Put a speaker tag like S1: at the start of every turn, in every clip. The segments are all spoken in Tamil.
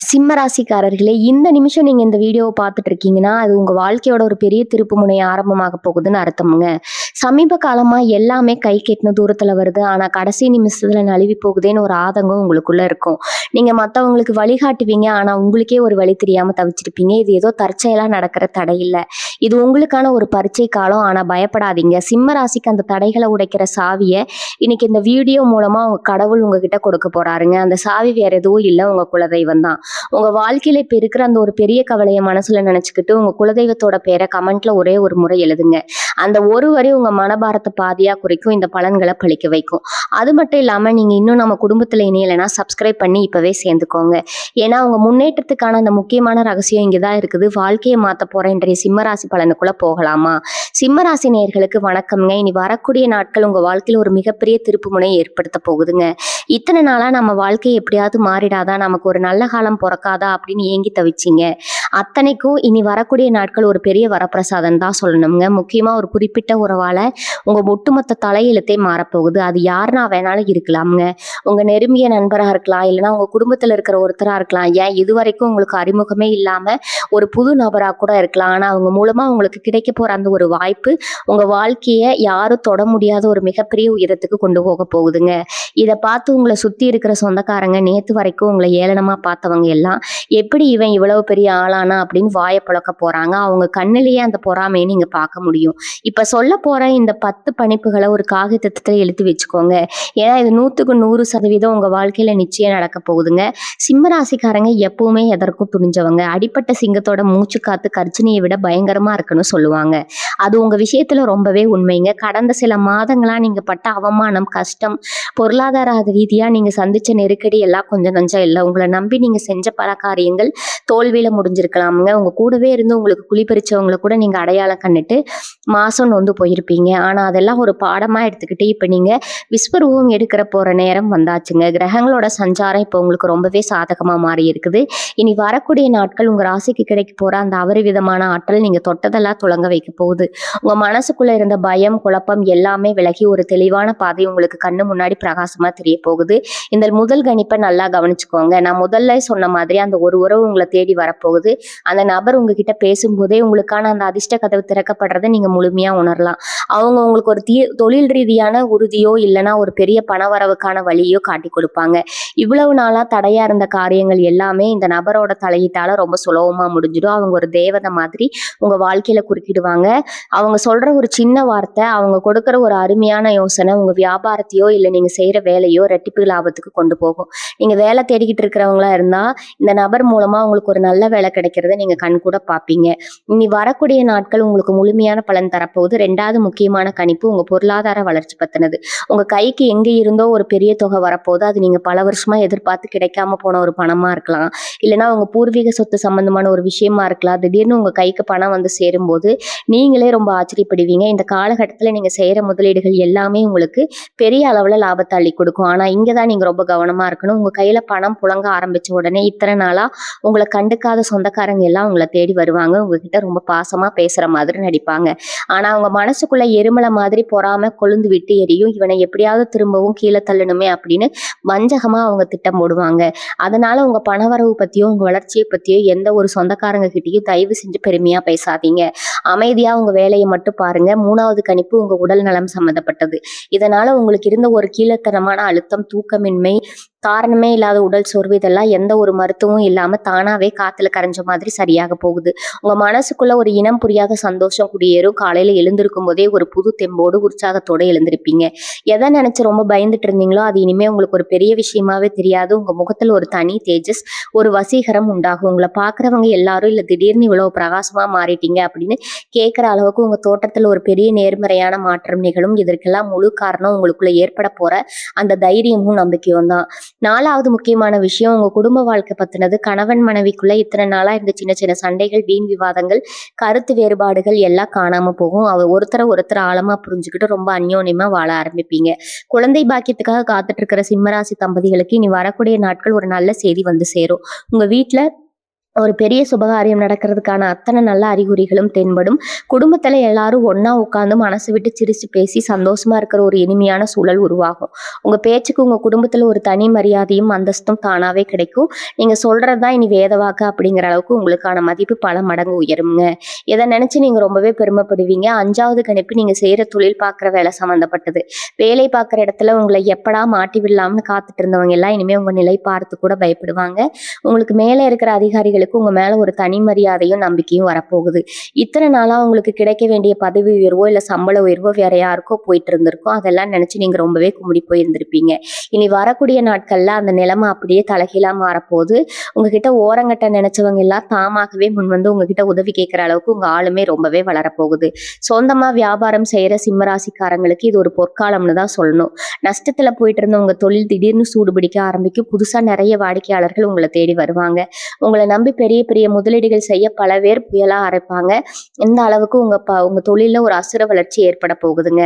S1: சிம்ம ராசிக்காரர்களே, இந்த நிமிஷம் நீங்க இந்த வீடியோவ பார்த்துட்டு இருக்கீங்கன்னா, அது உங்க வாழ்க்கையோட ஒரு பெரிய திருப்புமுனை ஆரம்பமாக போகுதுன்னு அர்த்தம்ங்க. சமீப காலமா எல்லாமே கைக்கு எட்டுன தூரத்துல வருது. ஆனா, கடைசி நிமிஷத்துல நழுவி போகுதேன்னு ஒரு ஆதங்கம் உங்களுக்குள்ள இருக்கும். நீங்க மத்தவங்களுக்கு வழிகாட்டுவீங்க. ஆனா, உங்களுக்கே ஒரு வழி தெரியாம தவிச்சிருப்பீங்க. இது ஏதோ தற்செயலா நடக்கிற தடை இல்ல. இது உங்களுக்கான ஒரு பரீட்சை காலம். ஆனா பயப்படாதீங்க. சிம்ம ராசிக்கு அந்த தடைகள உடைக்கிற சாவிய இன்னைக்கு இந்த வீடியோ மூலமா உங்க கடவுள் உங்ககிட்ட கொடுக்க போறாருங்க. அந்த சாவி வேற எதுவும் இல்ல, உங்க குலதெய்வம் தான். உங்க வாழ்க்கையில இப்ப இருக்கிற அந்த ஒரு பெரிய கவலைய மனசுல நினைச்சுக்கிட்டு உங்க குலதெய்வத்தோட பேரை கமெண்ட்ல ஒரே ஒரு முறை எழுதுங்க. அந்த ஒரு வரி உங்க மனபாரத்தை பாதியா குறைக்கும். இந்த பலன்களை பழிக்க வைக்கும். அது மட்டும் இல்லாம நீங்க இன்னும் நம்ம குடும்பத்துல இணையலைன்னா சப்ஸ்கிரைப் பண்ணி இப்பவே சேர்ந்துக்கோங்க. ஏன்னா உங்க முன்னேற்றத்துக்கான அந்த முக்கியமான ரகசியம் இங்கதான் இருக்குது. வாழ்க்கையை மாத்த போற இன்றைய சிம்மராசி பலனுக்குள்ள போகலாமா? சிம்மராசி நேயர்களுக்கு வணக்கம்ங்க. இனி வரக்கூடிய நாட்கள் உங்க வாழ்க்கையில ஒரு மிகப்பெரிய திருப்புமுனை ஏற்படுத்த போகுதுங்க. இத்தனை நாளா நம்ம வாழ்க்கை எப்படியாவது மாறிடாதா, நமக்கு ஒரு நல்ல காலம் பிறக்காதா அப்படின்னு ஏங்கி தவிச்சிங்க. அத்தனைக்கும் இனி வரக்கூடிய நாட்கள் ஒரு பெரிய வரப்பிரசாதம் தான் சொல்லணுங்க. முக்கியமா ஒரு குறிப்பிட்ட உறவால உங்க ஒட்டுமொத்த தலையெழுத்தே மாறப்போகுது. அது யாருனா வேணாலும் இருக்கலாமுங்க. உங்க நெருங்கிய நண்பரா இருக்கலாம், இல்லைன்னா உங்க குடும்பத்துல இருக்கிற ஒருத்தரா இருக்கலாம், ஏன் இதுவரைக்கும் உங்களுக்கு அறிமுகமே இல்லாம ஒரு புது நபரா கூட இருக்கலாம். ஆனா அவங்க மூலமா உங்களுக்கு கிடைக்க போற அந்த ஒரு வாய்ப்பு உங்க வாழ்க்கைய யாரும் தொட முடியாத ஒரு மிகப்பெரிய உயரத்துக்கு கொண்டு போக போகுதுங்க. இதை பார்த்து உங்களை சுத்தி இருக்கிற சொந்தக்காரங்க, நேத்து வரைக்கும் உங்களை ஏளனமா பார்த்தவங்க எல்லாம் எப்படி இவன் இவ்வளவு பெரிய ஆளானா அப்படின்னு வாயை புழக்க போறாங்க. அவங்க கண்ணிலேயே அந்த பொறாமையை நீங்க பார்க்க முடியும். இப்ப சொல்ல போற இந்த 10 பணிப்புகளை ஒரு காகிதத்துல எழுதி வச்சுக்கோங்க. ஏன்னா இது 100% உங்க வாழ்க்கையில நிச்சயம் நடக்க போகுதுங்க. சிம்ம ராசிக்காரங்க எப்பவுமே எதற்கும் துணிஞ்சவங்க. அடிப்பட்ட சிங்கத்தோட மூச்சு காத்து கர்ஜனையை விட பயங்கரமா இருக்குன்னு சொல்லுவாங்க. அது உங்க விஷயத்துல ரொம்பவே உண்மைங்க. கடந்த சில மாதங்களா நீங்க பட்ட அவமானம், கஷ்டம், பொருளாதார ரீதியா நீங்க சந்திச்ச நெருக்கடி எல்லாம் கொஞ்சம் நஞ்சம் இல்லை. உங்களை நம்பி நீங்க செஞ்ச பல காரியங்கள் தோல்வியில முடிஞ்சிருக்கலாமுங்க. உங்க கூடவே இருந்து உங்களுக்கு குளிப்பறிச்சவங்களை கூட நீங்க அடையாளம் கண்டுட்டு மாசம் நொந்து போயிருப்பீங்க. ஆனா அதெல்லாம் ஒரு பாடமா எடுத்துக்கிட்டு இப்ப நீங்க விஸ்வரூபம் எடுக்கிற போற நேரம் வந்தாச்சுங்க. கிரகங்களோட சஞ்சாரம் இப்ப உங்களுக்கு ரொம்பவே சாதகமா மாறி இருக்குது. இனி வரக்கூடிய நாட்கள் உங்க ராசிக்கு கிடைக்க போற அந்த அபரிவிதமான ஆற்றல் நீங்க தொட்டதெல்லாம் துலங்க வைக்க போகுது. உங்க மனசுக்குள்ள இருந்த பயம், குழப்பம் எல்லாமே விலகி ஒரு தெளிவான பாதை உங்களுக்கு கண்ணு முன்னாடி பிரகாசமா தெரிய போகுது. இந்த முதல் கணிப்பை நல்லா கவனிச்சுக்கோங்க. நான் முதல்ல சொன்ன மாதிரி அந்த ஒரு உறவு உங்களை தேடி வரப்போகுது. அந்த நபர் உங்ககிட்ட பேசும்போதே உங்களுக்கான அந்த அதிர்ஷ்ட கதவு திறக்கப்படுறதை நீங்க முழுமையா உணரலாம். அவங்க உங்களுக்கு ஒரு தொழில் ரீதியான உறுதியோ இல்லைன்னா ஒரு பெரிய பணவரவுக்கான வழியோ காட்டி கொடுப்பாங்க. இவ்வளவு நாளா தடையா இருந்த காரியங்கள் எல்லாமே இந்த நபரோட தலையீட்டால ரொம்ப சுலபமா முடிஞ்சிடும். அவங்க ஒரு தேவதை மாதிரி உங்க வாழ்க்கையில குறுக்கிடுவாங்க. அவங்க சொல்ற ஒரு சின்ன வார்த்தை, அவங்க கொடுக்குற ஒரு அருமையான யோசனை உங்க வியாபாரத்தையோ இல்லை நீங்க செய்யற வேலையோ ரெட்டிப்பு லாபத்துக்கு கொண்டு போகும். நீங்க வேலை தேடிக்கிட்டு இருக்கிறவங்களா இருந்தா இந்த நபர் மூலமா உங்களுக்கு ஒரு நல்ல வேலை கிடைக்கிறத நீங்க கண் கூட பார்ப்பீங்க. இனி வரக்கூடிய நாட்கள் உங்களுக்கு முழுமையான பலன் தரப்போகுது. 2வது முக்கியமான கணிப்பு உங்க பொருளாதார வளர்ச்சி பத்தினது. உங்க கைக்கு எங்க இருந்தோ ஒரு பெரிய தொகை வரப்போகுது. அது நீங்க பல வருஷமா எதிர்பார்த்து கிடைக்காம போன ஒரு பணமா இருக்கலாம், இல்லைன்னா உங்க பூர்வீக சொத்து சம்பந்தமான ஒரு விஷயமா இருக்கலாம். திடீர்னு உங்க கைக்கு பணம் வந்து சேரும்போது நீங்களே ரொம்ப ஆச்சரியப்படுவீங்க. இந்த காலகட்டத்தில் நீங்க செய்யற முதலீடுகள் எல்லாமே உங்களுக்கு பெரிய அளவுல லாபத்தை அள்ளி கொடுக்கும். ஆனா இங்கதான் நீங்க ரொம்ப கவனமா இருக்கணும். உங்க கையில பணம் புழங்க ஆரம்பிச்ச உடனே இத்தனை நாளா உங்களை கண்டுக்காத சொந்தக்காரங்க எல்லாம் உங்களை தேடி வருவாங்க. உங்ககிட்ட ரொம்ப பாசமா பேசுற மாதிரி நடிப்பாங்க. ஆனா அவங்க மனசுக்குள்ள எருமலை மாதிரி பொறாம கொழுந்து விட்டு எரியும். இவனை எப்படியாவது திரும்பவும் கீழே தள்ளணுமே அப்படின்னு வஞ்சகமா அவங்க திட்டம் போடுவாங்க. அதனால உங்க பணவரவு பத்தியோ உங்க வளர்ச்சியை பத்தியோ எந்த ஒரு சொந்தக்காரங்க கிட்டயும் தயவு செஞ்சு பெருமையா பேசாதீங்க. அமைதியா உங்க வேலையை மட்டும் பாருங்க. 3வது கணிப்பு உங்க உடல் நலம் சம்பந்தப்பட்டது. இதனால உங்களுக்கு இருந்த ஒரு கீழத்தனமான அழுத்தம், தூக்கமின்மை, காரணமே இல்லாத உடல் சோர்வு இதெல்லாம் எந்த ஒரு மருத்துவமும் இல்லாம தானாவே காத்துல கரைஞ்ச மாதிரி சரியாக போகுது. உங்க மனசுக்குள்ள ஒரு இனம் புரியாத சந்தோஷம் குடியேறும். காலையில எழுந்திருக்கும் போதே ஒரு புது தெம்போடு உற்சாகத்தோட எழுந்திருப்பீங்க. எதை நினைச்சு ரொம்ப பயந்துட்டு இருந்தீங்களோ அது இனிமே உங்களுக்கு ஒரு பெரிய விஷயமாவே தெரியாது. உங்க முகத்துல ஒரு தனி தேஜஸ், ஒரு வசீகரம் உண்டாகும். உங்களை பாக்குறவங்க எல்லாரும் இல்ல திடீர்னு இவ்வளவு பிரகாசமா மாறிட்டீங்க அப்படின்னு கேட்கிற அளவுக்கு உங்க தோட்டத்துல ஒரு பெரிய நேர்மறையான மாற்றம் நிகழும். இதற்கெல்லாம் முழு காரணம் உங்களுக்குள்ள ஏற்பட போற அந்த தைரியமும் நம்பிக்கையும் தான். 4வது முக்கியமான விஷயம் உங்க குடும்ப வாழ்க்கை பத்தினது. கணவன் மனைவிக்குள்ள இத்தனை நாளா இருந்த சின்ன சின்ன சண்டைகள், வீண் விவாதங்கள், கருத்து வேறுபாடுகள் எல்லாம் காணாம போகும். ஒருத்தர் ஆழமா புரிஞ்சுக்கிட்டு ரொம்ப அந்யோன்யமா வாழ ஆரம்பிப்பீங்க. குழந்தை பாக்கியத்துக்காக காத்துட்டு இருக்கிற சிம்மராசி தம்பதிகளுக்கு இனி வரக்கூடிய நாட்கள் ஒரு நல்ல செய்தி வந்து சேரும். உங்க வீட்டுல ஒரு பெரிய சுபகாரியம் நடக்கிறதுக்கான அத்தனை நல்ல அறிகுறிகளும் தென்படும். குடும்பத்துல எல்லாரும் ஒண்ணா உட்கார்ந்து மனசு விட்டு சிரிச்சு பேசி சந்தோஷமா இருக்கிற ஒரு இனிமையான சூழல் உருவாகும். உங்க பேச்சுக்கு உங்க குடும்பத்துல ஒரு தனி மரியாதையும் அந்தஸ்தும் தானாவே கிடைக்கும். நீங்க சொல்றதுதான் இனி வேதவாக்கு அப்படிங்கிற அளவுக்கு உங்களுக்கான மதிப்பு பல மடங்கு உயருங்க. இதை நினைச்சு நீங்க ரொம்பவே பெருமைப்படுவீங்க. 5வது கணிப்பு, நீங்க செய்யற தொழில் பார்க்குற வேலை சம்மந்தப்பட்டது. வேலை பார்க்குற இடத்துல உங்களை எப்படா மாட்டி விடலாம்னு காத்துட்டு இருந்தவங்க எல்லாம் இனிமே உங்க நிலை பார்த்து கூட பயப்படுவாங்க. உங்களுக்கு மேலே இருக்கிற அதிகாரிகளுக்கு உங்க மேல ஒரு தனி மரியாதையும் நம்பிக்கையும் வரப்போகுது. இத்தனை நாளா உங்களுக்கு கிடைக்க வேண்டிய பதவி உயர்வோ இல்ல சம்பள உயர்வோ வேற யாருக்கோ போயிட்டு இருந்திருக்கும். அதெல்லாம் நினைச்சு நீங்க ரொம்பவே குமுறி போயிருந்திருப்பீங்க. இனி வரக்கூடிய நாட்கள்ல அந்த நிலைமை அப்படியே தலைகீழா மாறப்போகுது. உங்ககிட்ட ஓரங்கட்ட நினைச்சவங்க எல்லாம் தாமாகவே முன் வந்து உங்ககிட்ட உதவி கேட்கிற அளவுக்கு உங்க ஆளுமே ரொம்பவே வளரப்போகுது. சொந்தமா வியாபாரம் செய்யற சிம்மராசிக்காரங்களுக்கு இது ஒரு பொற்காலம்னு தான் சொல்லணும். நஷ்டத்துல போயிட்டு இருந்த உங்க தொழில் திடீர்னு சூடு பிடிக்க ஆரம்பிக்கும். புதுசா நிறைய வாடிக்கையாளர்கள் உங்களை தேடி வருவாங்க. உங்களை நம்பி பெரிய பெரிய முதலீடுகள் செய்ய பல பேர் புயலா அரைப்பாங்க. இந்த அளவுக்கு உங்க தொழில ஒரு அசுர வளர்ச்சி ஏற்பட போகுதுங்க.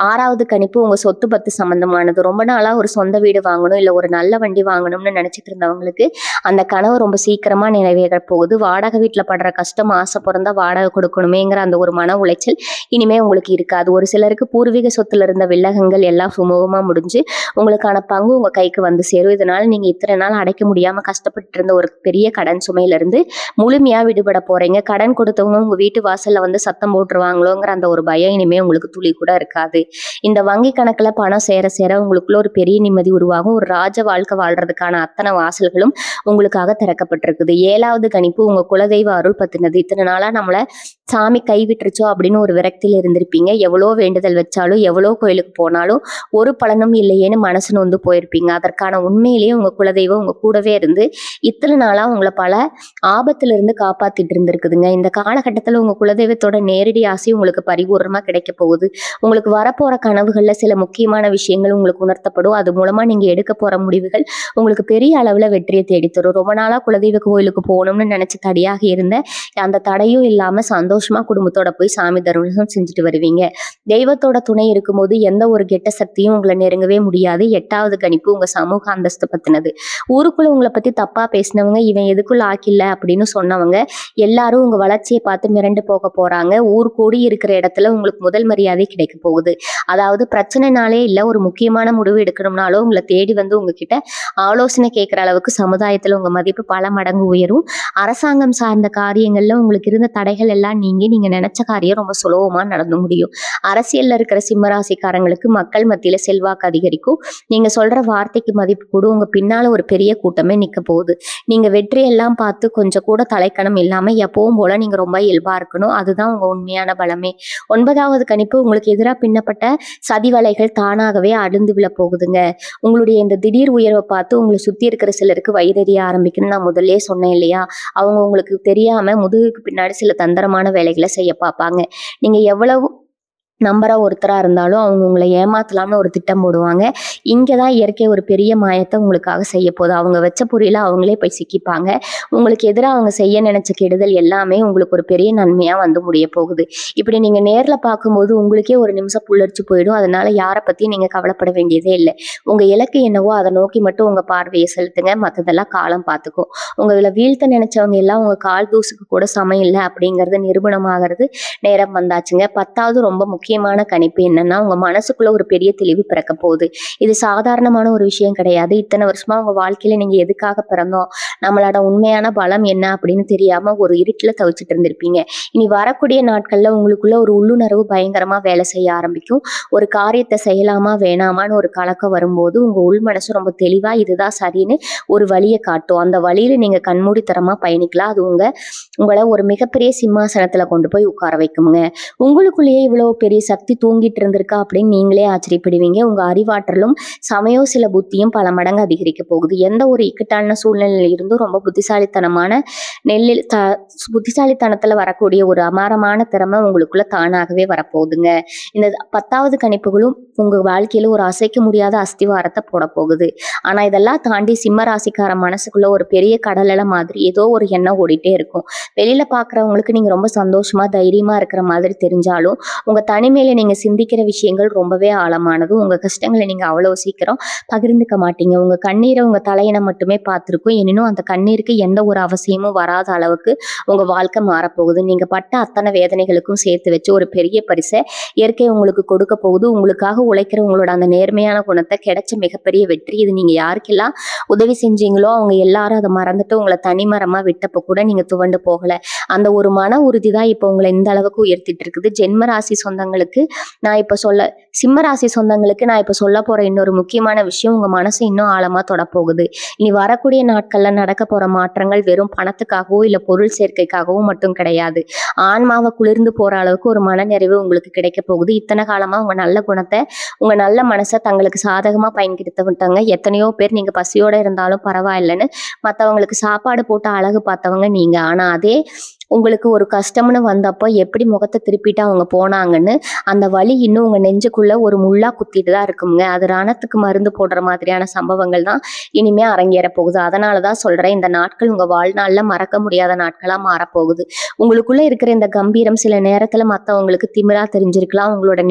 S1: 6வது கணிப்பு, உங்க சொத்து பத்து சம்பந்தமானது. ரொம்ப நாளா ஒரு சொந்த வீடு வாங்கணும் இல்ல ஒரு நல்ல வண்டி வாங்கணும்னு நினைச்சிட்டு இருந்தவங்களுக்கு அந்த கனவு ரொம்ப சீக்கிரமா நிறைவேற போகுது. வாடகை வீட்டுல படுற கஷ்டம், ஆசை பிறந்தா வாடகை கொடுக்கணுமேங்கிற அந்த ஒரு மன உளைச்சல் இனிமே உங்களுக்கு இருக்காது. ஒரு சிலருக்கு பூர்வீக சொத்துல இருந்த வில்லகங்கள் எல்லாம் சுமூகமா முடிஞ்சு உங்களுக்கான பங்கு உங்க கைக்கு வந்து சேரும். இதனால நீங்க இத்தனை நாள் அடைக்க முடியாம கஷ்டப்பட்டு இருந்த ஒரு பெரிய கடன் சுமையில இருந்து முழுமையா விடுபட போறீங்க. கடன் கொடுத்தவங்க உங்க வீட்டு வாசல்ல வந்து சத்தம் போட்டுருவாங்களோங்கிற அந்த ஒரு பயம் இனிமே உங்களுக்கு துளி கூட இருக்காது. இந்த வங்கி கணக்குல பணம் சேர சேர உங்களுக்குள்ள ஒரு பெரிய நிம்மதி உருவாகும். ஒரு ராஜ வாழ்க்கை வாழ்றதுக்கான அத்தனை வாசல்களும் உங்களுக்காக திறக்கப்பட்டிருக்குது. 7வது கணிப்பு, உங்க குலதெய்வ அருள் பத்தினது. இத்தனை நாளா நம்மள சாமி கைவிட்டுருச்சோ அப்படின்னு ஒரு விரக்தியில இருந்திருப்பீங்க. எவ்வளோ வேண்டுதல் வச்சாலும் எவ்வளோ கோயிலுக்கு போனாலும் ஒரு பலனும் இல்லையேன்னு மனசு நொந்து போயிருப்பீங்க. அதற்கான உண்மையிலேயே உங்க குலதெய்வம் உங்க கூடவே இருந்து இத்தனை நாளா உங்களை பல ஆபத்துல இருந்து காப்பாத்திட்டு இருந்திருக்குதுங்க. இந்த காலகட்டத்துல உங்க குலதெய்வத்தோட நேரடி ஆசை உங்களுக்கு பரிபூர்ணமா கிடைக்க போகுது. உங்களுக்கு வரப்போற கனவுகள்ல சில முக்கியமான விஷயங்கள் உங்களுக்கு உணர்த்தப்படும். அது மூலமா நீங்க எடுக்க போற முடிவுகள் உங்களுக்கு பெரிய அளவுல வெற்றியை தேடித்தரும். ரொம்ப நாளா குலதெய்வ கோயிலுக்கு போகணும்னு நினைச்சு தடையாக இருந்த அந்த தடையும் இல்லாம சந்தோஷமா குடும்பத்தோட போய் சாமி தரிசனம் செஞ்சுட்டு வருவீங்க. தெய்வத்தோட துணை இருக்கும்போது எந்த ஒரு கெட்ட சக்தியும் உங்களை நெருங்கவே முடியாது. 8வது கணிப்பு, உங்க சமூக அந்தஸ்து பத்தினது. ஊருக்குள்ள உங்களை பத்தி தப்பா பேசினவங்க, இவன் எதுக்குள்ள ஆக்கில்ல அப்படின்னு சொன்னவங்க எல்லாரும் உங்க வளர்ச்சியை பார்த்து மிரண்டு போக போறாங்க. ஊர் கூடி இருக்கிற இடத்துல உங்களுக்கு முதல் மரியாதை கிடைக்க போகுது. அதாவது பிரச்சனைனாலே இல்ல, ஒரு முக்கியமான முடிவு எடுக்கணும்னாலும் உங்களை தேடி வந்து உங்ககிட்ட ஆலோசனை கேட்கிற அளவுக்கு சமுதாயத்துல உங்க மதிப்பு பல மடங்கு உயரும். அரசாங்கம் சார்ந்த காரியங்கள்ல உங்களுக்கு இருந்த தடைகள் எல்லாம் நீங்க நினைச்ச காரியம் ரொம்ப சுலபமா நடந்து முடியும். அரசியல்ல இருக்கிற சிம்மராசிக்காரங்களுக்கு மக்கள் மத்தியில செல்வாக்கு அதிகரிக்கும். நீங்க சொல்ற வார்த்தைக்கு மதிப்பு கூட உங்க பின்னால ஒரு பெரிய கூட்டமே நிக்க போகுது. நீங்க வெற்றியெல்லாம் பார்த்து கொஞ்சம் கூட தலைக்கணம் இல்லாம எப்பவும் போல நீங்க ரொம்ப இயல்பா இருக்கணும். அதுதான் உங்க உண்மையான பலமே. 9வது கணிப்பு, உங்களுக்கு எதிராக பின்னப்பட்ட சதி வலைகள் தானாகவே அழுந்து விழ போகுதுங்க. உங்களுடைய இந்த திடீர் உயர்வை பார்த்து உங்களை சுத்தி இருக்கிற சிலருக்கு வயிறெறிய ஆரம்பிக்குன்னு நான் முதல்ல சொன்னேன் இல்லையா? அவங்க உங்களுக்கு தெரியாம முதுகுக்கு பின்னாடி சில தந்திரமான வேலைகளை செய்ய பார்ப்பாங்க. நீங்க எவ்வளவு நம்பரா ஒருத்தரா இருந்தாலும் அவங்க உங்களை ஏமாத்தலாம்னு ஒரு திட்டம் போடுவாங்க. இங்கதான் இயற்கை ஒரு பெரிய மாயத்தை உங்களுக்காக செய்ய போகுது. அவங்க வச்ச பொறியில அவங்களே போய் சிக்கிப்பாங்க. உங்களுக்கு எதிராக அவங்க செய்ய நினைச்ச கெடுதல் எல்லாமே உங்களுக்கு ஒரு பெரிய நன்மையா வந்து முடிய போகுது. இப்படி நீங்க நேர்ல பார்க்கும்போது உங்களுக்கே ஒரு நிமிஷம் புல்லரிச்சு போயிடும். அதனால யாரை பத்தியும் நீங்க கவலைப்பட வேண்டியதே இல்லை. உங்க இலக்கு என்னவோ அதை நோக்கி மட்டும் உங்க பார்வையை செலுத்துங்க. மற்றதெல்லாம் காலம் பார்த்துக்கும். உங்களை வீழ்த்த நினைச்சவங்க எல்லாம் உங்க கால் தூசுக்கு கூட சமம் இல்லை அப்படிங்கறது நிரூபணமாகிறது நேரம் வந்தாச்சுங்க. 10வது ரொம்ப முக்கியமான கணிப்பு என்னன்னா, உங்க மனசுக்குள்ள ஒரு பெரிய தெளிவு பிறக்க போகுது. இது சாதாரணமான ஒரு விஷயம் கிடையாது. இத்தனை வருஷமா உங்க வாழ்க்கையில நீங்க எதுக்காக பிறந்தோம், நம்மளோட உண்மையான பலம் என்ன அப்படின்னு தெரியாம ஒரு இருட்டுல தவிச்சிட்டு இருந்திருப்பீங்க. இனி வரக்கூடிய நாட்கள்ல உங்களுக்குள்ள ஒரு உள்ளுணர்வு பயங்கரமா வேலை செய்ய ஆரம்பிக்கும். ஒரு காரியத்தை செய்யலாமா வேணாமான்னு ஒரு கலக்கம் வரும்போது உங்க உள் மனசு ரொம்ப தெளிவா இதுதான் சரின்னு ஒரு வழியை காட்டும். அந்த வழியில நீங்க கண்மூடித்தனமா பயணிக்கலாம். அது உங்களை ஒரு மிகப்பெரிய சிம்மாசனத்துல கொண்டு போய் உட்கார வைக்குங்க. உங்களுக்குள்ளேயே இவ்வளவு பெரிய சக்தி தூங்கிட்டு இருந்திருக்கா அப்படின்னு நீங்களே ஆச்சரியப்படுவீங்க. உங்க அறிவாற்றலும் சமயோசில புத்தியும் பல மடங்கு அதிகரிக்க போகுது. எந்த ஒரு இக்கட்டான சூழ்நிலையில இருந்தும் ரொம்ப புத்திசாலித்தனத்துல வரக்கூடிய ஒரு அபாரமான திறமை உங்களுக்குள்ள தானாகவே வரப்போகுதுங்க. இந்த 10வது கணிப்புகளும் உங்க வாழ்க்கையில ஒரு அசைக்க முடியாத அஸ்திவாரத்தை போட போகுது. ஆனா இதெல்லாம் தாண்டி சிம்ம ராசிக்கார மனசுக்குள்ள ஒரு பெரிய கடலல மாதிரி ஏதோ ஒரு எண்ணம் ஓடிட்டே இருக்கும். வெளியில பாக்குறவங்களுக்கு நீங்க ரொம்ப சந்தோஷமா தைரியமா இருக்கிற மாதிரி தெரிஞ்சாலும் உங்க தனி தனிமையில நீங்க சிந்திக்கிற விஷயங்கள் ரொம்பவே ஆழமானது. உங்க கஷ்டங்களை நீங்க அவ்வளவு சீக்கிரம் பகிர்ந்துக்க மாட்டீங்க. உங்க கண்ணீரை உங்க தலையின மட்டுமே பார்த்திருக்கும். எனினும் அந்த கண்ணீருக்கு எந்த ஒரு அவசியமும் வராத அளவுக்கு உங்க வாழ்க்கை மாறப்போகுது. நீங்க பட்ட அத்தனை வேதனைகளுக்கும் சேர்த்து வச்சு ஒரு பெரிய பரிசை இயற்கை உங்களுக்கு கொடுக்க போகுது. உங்களுக்காக உழைக்கிற உங்களோட அந்த நேர்மையான குணத்தை கிடைச்ச மிகப்பெரிய வெற்றி இது. நீங்க யாருக்கெல்லாம் உதவி செஞ்சீங்களோ அவங்க எல்லாரும் அதை மறந்துட்டு உங்களை தனிமரமா விட்டப்ப கூட நீங்க துவண்டு போகல. அந்த ஒரு மன உறுதி தான் இப்போ உங்களை இந்த அளவுக்கு உயர்த்திட்டு இருக்குது. ஜென்ம ராசி சொந்தங்களுக்கு நான் இப்ப சிம்ம ராசி சொந்தங்களுக்கு நான் இப்ப சொல்ல போற இன்னொரு முக்கியமான விஷயம், உங்க மனசு இன்னும் ஆழமா தொடப்போகுது. இனி வரக்கூடிய நாட்கள்ல நடக்க போற மாற்றங்கள் வெறும் பணத்துக்காகவோ இல்ல பொருள் சேர்க்கைக்காகவோ மட்டும் கிடையாது. ஆன்மாவை குளிர்ந்து போற அளவுக்கு ஒரு மனநிறைவு உங்களுக்கு கிடைக்க போகுது. இத்தனை காலமா உங்க நல்ல குணத்தை உங்க நல்ல மனசை தங்களுக்கு சாதகமா பயன்படுத்தவிட்டாங்க எத்தனையோ பேர். நீங்க பசியோட இருந்தாலும் பரவாயில்லைன்னு மற்றவங்களுக்கு சாப்பாடு போட்டு அழகு பார்த்தவங்க நீங்க. ஆனா அதே உங்களுக்கு ஒரு கஷ்டம்னு வந்தப்போ எப்படி முகத்தை திருப்பிட்டு அவங்க போனாங்கன்னு அந்த வலி இன்னும் உங்க நெஞ்சுக்குள்ள ஒரு முள்ளா குத்திட்டு தான் இருக்குங்க. அது ரணத்துக்கு மருந்து போடுற மாதிரியான சம்பவங்கள் தான் இனிமே அரங்கேற போகுது. அதனாலதான் சொல்றேன், இந்த நாட்கள் உங்க வாழ்நாள்ல மறக்க முடியாத நாட்களா மாறப்போகுது. உங்களுக்குள்ள இருக்கிற இந்த கம்பீரம் சில நேரத்துல மற்றவங்களுக்கு திமிரா தெரிஞ்சிருக்கலாம். உங்களோட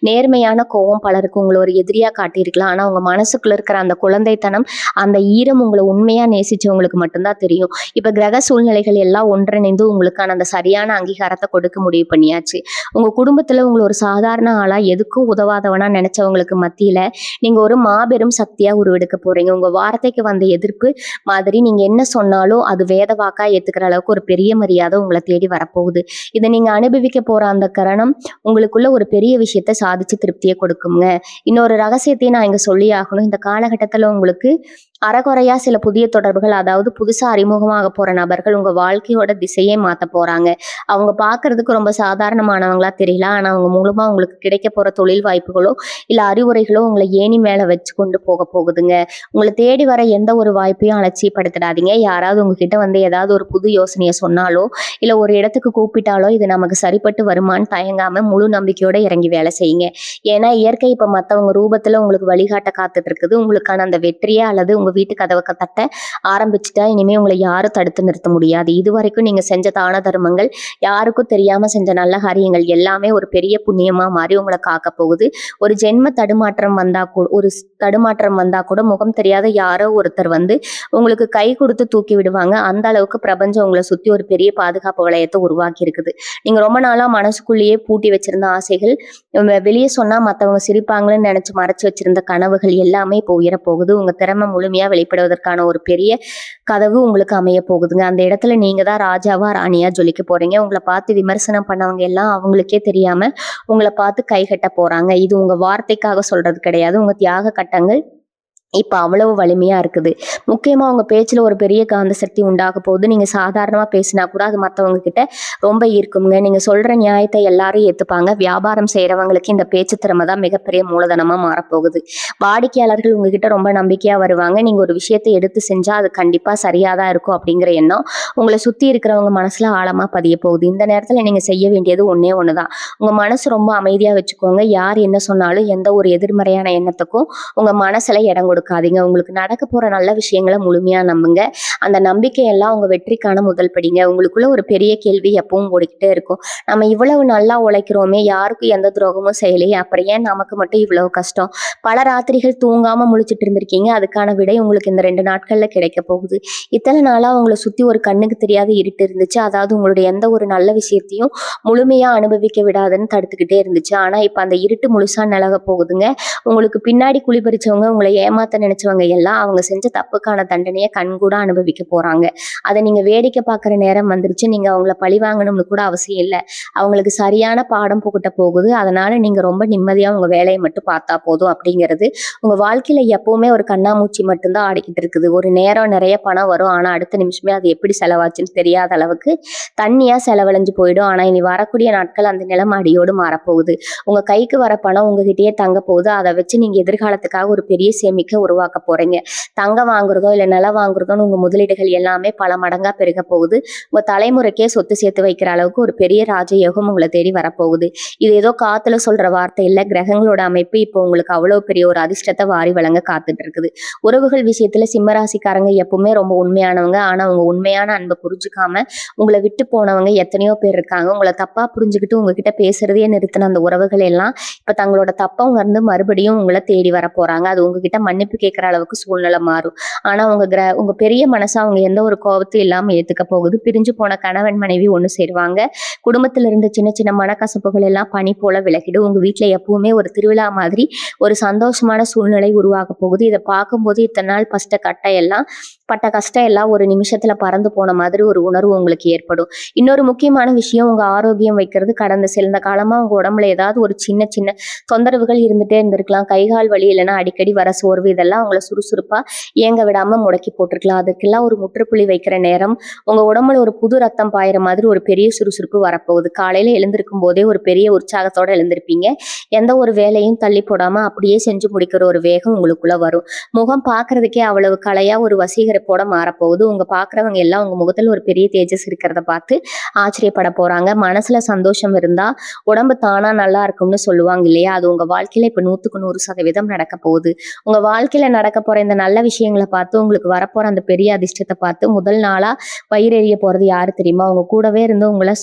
S1: நேர்மையான கோபம் பலருக்கு உங்களை ஒரு எதிரியா காட்டியிருக்கலாம். ஆனா உங்க மனசுக்குள்ள இருக்கிற அந்த குழந்தைத்தனம், அந்த ஈரம் உங்களை உண்மையா நேசிச்சவங்களுக்கு மட்டும்தான் தெரியும். இப்ப கிரக சூழ்நிலைகள் எல்லாம் ஒன்றிணைந்து உங்களுக்கான அந்த சரியான அங்கீகாரத்தை கொடுக்க முடிவு பண்ணியாச்சு. உங்க குடும்பத்துல உங்களை ஒரு சாதாரண ஆளா எதுக்கும் உதவாதவனா நினைச்சவங்களுக்கு மத்தியில நீங்க ஒரு மாபெரும் சக்தியா உருவெடுக்க போறீங்க. உங்க வார்த்தைக்கு வந்த எதிர்ப்பு மாதிரி நீங்க என்ன சொன்னாலும் அது வேத வாக்கா ஏத்துக்கிற அளவுக்கு ஒரு பெரிய மரியாதை உங்களை தேடி வரப்போகுது. இதை நீங்க அனுபவிக்க போற அந்த கரணம் உங்களுக்குள்ள ஒரு பெரிய விஷயத்த சாதிச்சு திருப்தியை கொடுக்குங்க. இன்னொரு ரகசியத்தையும் நான் இங்க சொல்லி ஆகணும். இந்த காலகட்டத்துல உங்களுக்கு அறகுறையா சில புதிய தொடர்புகள், அதாவது புதுசா அறிமுகமாக போற நபர்கள் உங்க வாழ்க்கையோட திசையே மாத்த போறாங்க. அவங்க பாக்குறதுக்கு ரொம்ப சாதாரணமானவங்களா தெரியல. ஆனா அவங்க மூலமா உங்களுக்கு கிடைக்க போற தொழில் வாய்ப்புகளோ இல்ல அறிவுரைகளோ உங்களை ஏணி மேல வச்சு கொண்டு போக போகுதுங்க. உங்களை தேடி வர எந்த ஒரு வாய்ப்பையும் அலட்சியப்படுத்திடாதீங்க. யாராவது உங்ககிட்ட வந்து ஏதாவது ஒரு புது யோசனையை சொன்னாலோ இல்ல ஒரு இடத்துக்கு கூப்பிட்டாலோ இது நமக்கு சரிப்பட்டு வருமானு தயங்காம முழு நம்பிக்கையோட இறங்கி வேலை செய்யுங்க. ஏன்னா இயற்கை இப்ப மத்தவங்க ரூபத்துல உங்களுக்கு வழிகாட்ட காத்துட்டு இருக்குது. உங்களுக்கான அந்த வெற்றியே அல்லது உங்க வீட்டு கதவை தட்ட ஆரம்பிச்சுட்டா இனிமே உங்களை யாரும் தடுத்து நிறுத்த முடியாது. இது வரைக்கும் நீங்க செஞ்ச தான தர்மங்கள், யாருக்கும் தெரியாம செஞ்ச நல்ல காரியங்கள் எல்லாமே ஒரு பெரிய புண்ணியமா மாறி உங்களை காக்க போகுது. ஒரு ஜென்ம தடுமாற்றம் வந்தா கூட முகம் தெரியாத யாரோ ஒருத்தர் வந்து உங்களுக்கு கை கொடுத்து தூக்கி விடுவாங்க. அந்த அளவுக்கு பிரபஞ்சம் உங்களை சுத்தி ஒரு பெரிய பாதுகாப்பு வளையத்தை உருவாக்கி இருக்குது. நீங்க ரொம்ப நாளா மனசுக்குள்ளேயே பூட்டி வச்சிருந்த ஆசைகள், வெளியே சொன்னா மத்தவங்க சிரிப்பாங்கன்னு நினைச்சு மறைச்சு வச்சிருந்த கனவுகள் எல்லாமே இப்போ உயரப்போகுது. உங்க திறமை முழுமையா வெளிப்படுவதற்கான ஒரு பெரிய கதவு உங்களுக்கு அமைய போகுதுங்க. அந்த இடத்துல நீங்க தான் ராஜாவா ராணியா ஜொலிக்க போறீங்க. உங்களை பார்த்து விமர்சனம் பண்ணவங்க எல்லாம் அவங்களுக்கே தெரியாம உங்களை பார்த்து கைகட்ட போறாங்க. இது உங்க வார்த்தைக்காக சொல்றது கிடையாது. உங்க தியாக கட்டங்கள் இப்ப அவ்வளவு வலிமையா இருக்குது. முக்கியமா உங்க பேச்சுல ஒரு பெரிய காந்த சக்தி உண்டாக போகுது. நீங்க சாதாரணமா பேசினா கூட அது மத்தவங்க கிட்ட ரொம்ப ஈர்க்குங்க. நீங்க சொல்ற நியாயத்தை எல்லாரும் ஏத்துப்பாங்க. வியாபாரம் செய்யறவங்களுக்கு இந்த பேச்சு திறமை தான் மிகப்பெரிய மூலதனமா மாறப்போகுது. வாடிக்கையாளர்கள் உங்ககிட்ட ரொம்ப நம்பிக்கையா வருவாங்க. நீங்க ஒரு விஷயத்தை எடுத்து செஞ்சா அது கண்டிப்பா சரியாதான் இருக்கும் அப்படிங்கிற எண்ணம் உங்களை சுத்தி இருக்கிறவங்க மனசுல ஆழமா பதிய போகுது. இந்த நேரத்துல நீங்க செய்ய வேண்டியது ஒன்னே ஒண்ணுதான். உங்க மனசு ரொம்ப அமைதியா வச்சுக்கோங்க. யார் என்ன சொன்னாலும் எந்த ஒரு எதிர்மறையான எண்ணத்துக்கும் உங்க மனசுல இடம் கொடுக்காதீங்க. உங்களுக்கு நடக்க போற நல்ல விஷயங்களை முழுமையா நம்புங்க. அந்த நம்பிக்கையெல்லாம் உங்க வெற்றிக்கான முதல் படிங்க. உங்களுக்குள்ள ஒரு பெரிய கேள்வி எப்பவும் ஓடிக்கிட்டே இருக்கும். நம்ம இவ்வளவு நல்லா உழைக்கிறோமே, யாருக்கும் எந்த துரோகமும் செய்யலையே, அப்புறம் ஏன் நமக்கு மட்டும் இவ்வளவு கஷ்டம்? பல ராத்திரிகள் தூங்காம முழிச்சிட்டு இருந்திருக்கீங்க. அதுக்கான விடை உங்களுக்கு இந்த 2 நாட்கள்ல கிடைக்க போகுது. இத்தனை நாளா உங்களை சுத்தி ஒரு கண்ணுக்கு தெரியாத இருட்டு இருந்துச்சு. அதாவது உங்களுடைய எந்த ஒரு நல்ல விஷயத்தையும் முழுமையா அனுபவிக்க விடாதுன்னு தடுத்துக்கிட்டே இருந்துச்சு. ஆனா இப்ப அந்த இருட்டு முழுசா நிலக போகுதுங்க. உங்களுக்கு பின்னாடி குளிபறிச்சவங்க, உங்களை ஏமாத்த நினைச்சவங்க எல்லாம் அவங்க செஞ்ச தப்புக்கான தண்டனையை கண்கூட அனுபவிக்க போறாங்க. அதை நீங்க வேடிக்கை பார்க்குற நேரம் வந்துருச்சு. நீங்க அவங்கள பழி வாங்கணும்னு கூட அவசியம் இல்லை. அவங்களுக்கு சரியான பாடம் புகட்ட போகுது. அதனால நீங்க ரொம்ப நிம்மதியா உங்க வேலையை மட்டும் பார்த்தா போதும். அப்படிங்கிறது உங்க வாழ்க்கையில எப்பவுமே ஒரு கண்ணாமூச்சி மட்டும்தான் ஆடிக்கிட்டு இருக்குது. ஒரு நேரம் நிறைய பணம் வரும். ஆனா அடுத்த நிமிஷமே அது எப்படி செலவாச்சுன்னு தெரியாத அளவுக்கு தண்ணியா செலவழிஞ்சு போயிடும். ஆனா இனி வரக்கூடிய நாட்கள் அந்த நிலைமை அடியோடு மாறப்போகுது. உங்க கைக்கு வர பணம் உங்ககிட்டயே தங்க போகுது. அதை வச்சு நீங்க எதிர்காலத்துக்காக ஒரு பெரிய சேமிக்க உருவாக்க போறீங்க. தங்கம் வாங்குறதோ இல்ல நிலம் வாங்குறதோன்னு உங்க முதலீடுகள் எல்லாமே பல மடங்கா பெருக போகுது. உங்க தலைமுறைக்கே சொத்து சேர்த்து வைக்கிற அளவுக்கு ஒரு பெரிய ராஜயோகம் உங்களை தேடி வரப்போகுது. இது ஏதோ காத்துல சொல்ற வார்த்தை இல்ல. கிரகங்களோட அமைப்பு இப்போ உங்களுக்கு அவ்வளவு பெரிய ஒரு அதிர்ஷ்டத்தை வாரி வழங்க காத்துட்டு இருக்குது. உறவுகள் விஷயத்துல சிம்மராசிக்காரங்க எப்பவுமே ரொம்ப உண்மையானவங்க. ஆனா உங்க உண்மையான அன்பை புரிஞ்சுக்காம உங்களை விட்டு போனவங்க எத்தனையோ பேர் இருக்காங்க. உங்களை தப்பா புரிஞ்சுக்கிட்டு உங்ககிட்ட பேசுறதையே நிறுத்தின அந்த உறவுகள் எல்லாம் இப்ப தங்களோட தப்பை உணர்ந்து மறுபடியும் உங்களை தேடி வர போறாங்க. அது உங்ககிட்ட மன்னிப்பு கேட்கிற அளவுக்கு சூழ்நிலை மாறும். ஆனா உங்க பெரிய மனசா அவங்க எந்த ஒரு கோபத்தையும் இல்லாம ஏத்துக்க போகுது. பிரிஞ்சு போன கணவன் மனைவி ஒண்ணு சேருவாங்க. குடும்பத்துல இருந்த சின்ன சின்ன மனக்கசப்புகள் எல்லாம் பனி போல விலகிடும். உங்க வீட்டுல எப்பவுமே ஒரு திருவிழா மாதிரி ஒரு சந்தோஷமான சூழ்நிலை உருவாக போகுது. இதை பார்க்கும்போது இத்தனை நாள் பட்ட கஷ்டம் எல்லாம் ஒரு நிமிஷத்துல பறந்து போன மாதிரி ஒரு உணர்வு உங்களுக்கு ஏற்படும். இன்னொரு முக்கியமான விஷயம், உங்க ஆரோக்கியம் வைக்கிறது. கடந்த சில காலமா உங்க உடம்புல ஏதாவது ஒரு சின்ன சின்ன தொந்தரவுகள் இருந்துட்டே இருந்திருக்கலாம். கைகால் வலி இல்லைன்னா அடிக்கடி வர சோர்வு, இதெல்லாம் உங்களை சுறுசுறுப்பா இயங்க விடாம முடக்கி போட்டிருக்கலாம். அதுக்கெல்லாம் ஒரு முற்றுப்புள்ளி வைக்கிற நேரம். உங்க உடம்புல ஒரு புது ரத்தம் பாயிற மாதிரி ஒரு பெரிய சுறுசுறுப்பு வரப்போகுது. காலையில எழுந்திருக்கும் போதே ஒரு பெரிய உற்சாகத்தோட எழுந்திருப்பீங்க. எந்த ஒரு வேலையும் தள்ளி போடாம அப்படியே செஞ்சு முடிக்கிற ஒரு வேகம் உங்களுக்குள்ள வரும். முகம் பார்க்கறதுக்கே அவ்வளவு கலையா ஒரு வசீகரிப்போட மாறப்போகுது. உங்க பார்க்குறவங்க எல்லாம் உங்க முகத்துல ஒரு பெரிய தேஜஸ் இருக்கிறத பார்த்து ஆச்சரியப்பட போறாங்க. மனசுல சந்தோஷம் இருந்தா உடம்பு தானா நல்லா இருக்கும்னு சொல்லுவாங்க இல்லையா? அது உங்க வாழ்க்கையில இப்ப 100% நடக்க போகுது. உங்க வாழ்க்கையில நடக்க போற இந்த நல்ல விஷயங்களை பார்த்து உங்களுக்கு வரப்போற அந்த பெரிய அதிர்ஷ்டத்தை பார்த்து முதல் நாளா வயிறெறிய போறது யாரு தெரியுமா? உங்க கூடவே இருந்து உங்களை